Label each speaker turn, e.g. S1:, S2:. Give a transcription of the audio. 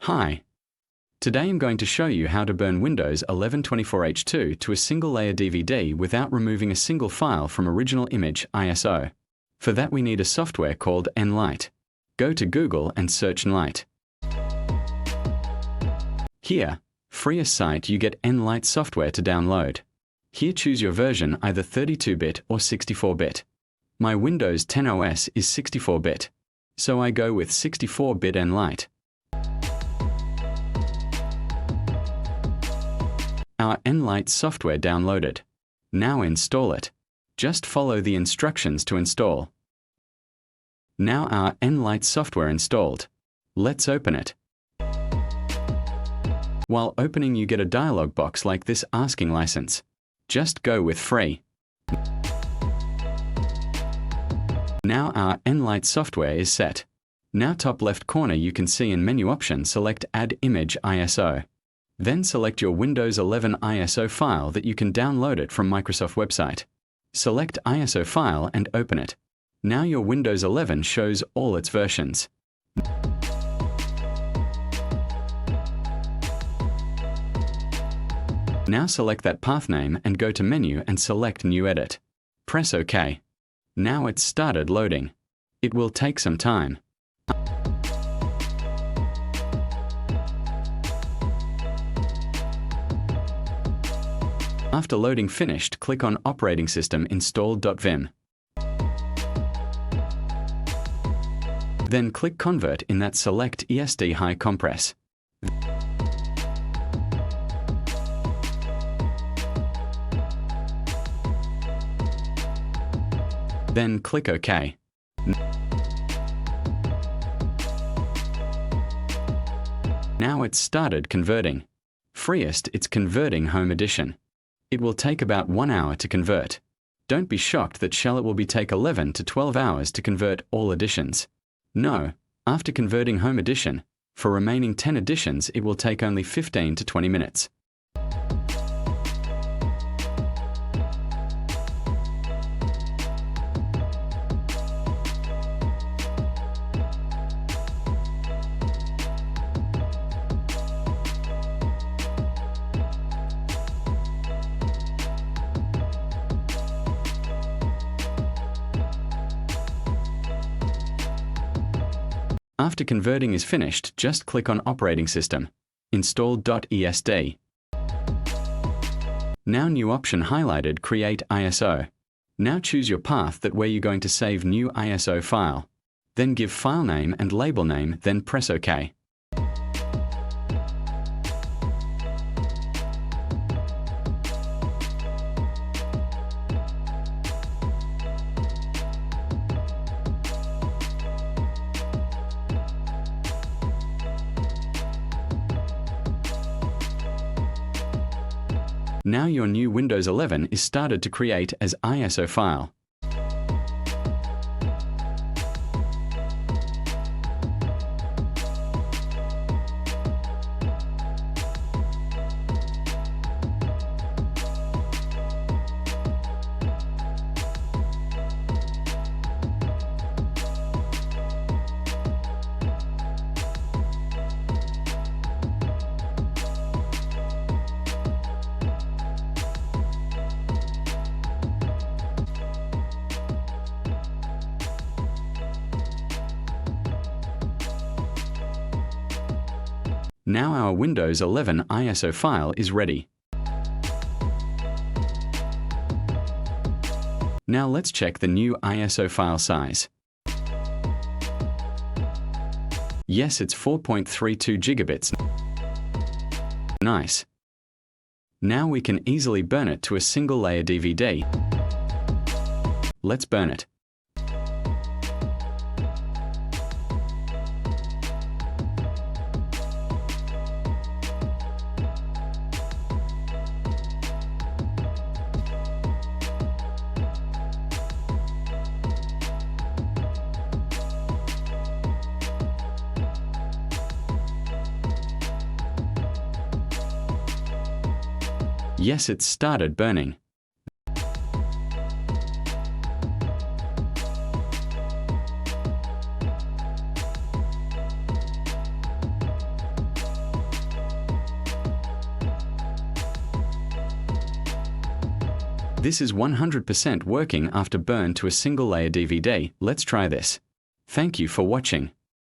S1: Hi. Today I'm going to show you how to burn Windows 11 24H2 to a single layer DVD without removing a single file from original image ISO. For that we need a software called Nlight. Go to Google and search Nlight. Here, free a site you get Nlight software to download. Here choose your version, either 32-bit or 64-bit. My Windows 10 OS is 64-bit, so I go with 64-bit Nlight. Our Nlight software downloaded. Now install it. Just follow the instructions to install. Now our Nlight software installed. Let's open it. While opening you get a dialog box like this asking license. Just go with free. Now our Nlight software is set. Now top left corner you can see in menu option select Add Image ISO. Then select your Windows 11 ISO file that you can download it from Microsoft website. Select ISO file and open it. Now your Windows 11 shows all its versions. Now select that path name and go to Menu and select New Edit. Press OK. Now it's started loading. It will take some time. After loading finished, click on Operating System Installed.vim. Then click Convert in that Select ESD High Compress. Then click OK. Now it's started converting. Freest, it's converting Home Edition. It will take about 1 hour to convert. Don't be shocked that Shell it will take 11 to 12 hours to convert all editions. No, after converting Home Edition, for remaining 10 editions it will take only 15 to 20 minutes. After converting is finished, just click on Operating System, Installed.esd. Now new option highlighted, Create ISO. Now choose your path that where you're going to save new ISO file. Then give file name and label name, then press OK. Now your new Windows 11 is started to create as ISO file. Now our Windows 11 ISO file is ready. Now let's check the new ISO file size. Yes, it's 4.32 gigabits. Nice. Now we can easily burn it to a single layer DVD. Let's burn it. Yes, it started burning. This is 100% working after burn to a single layer DVD. Let's try this. Thank you for watching.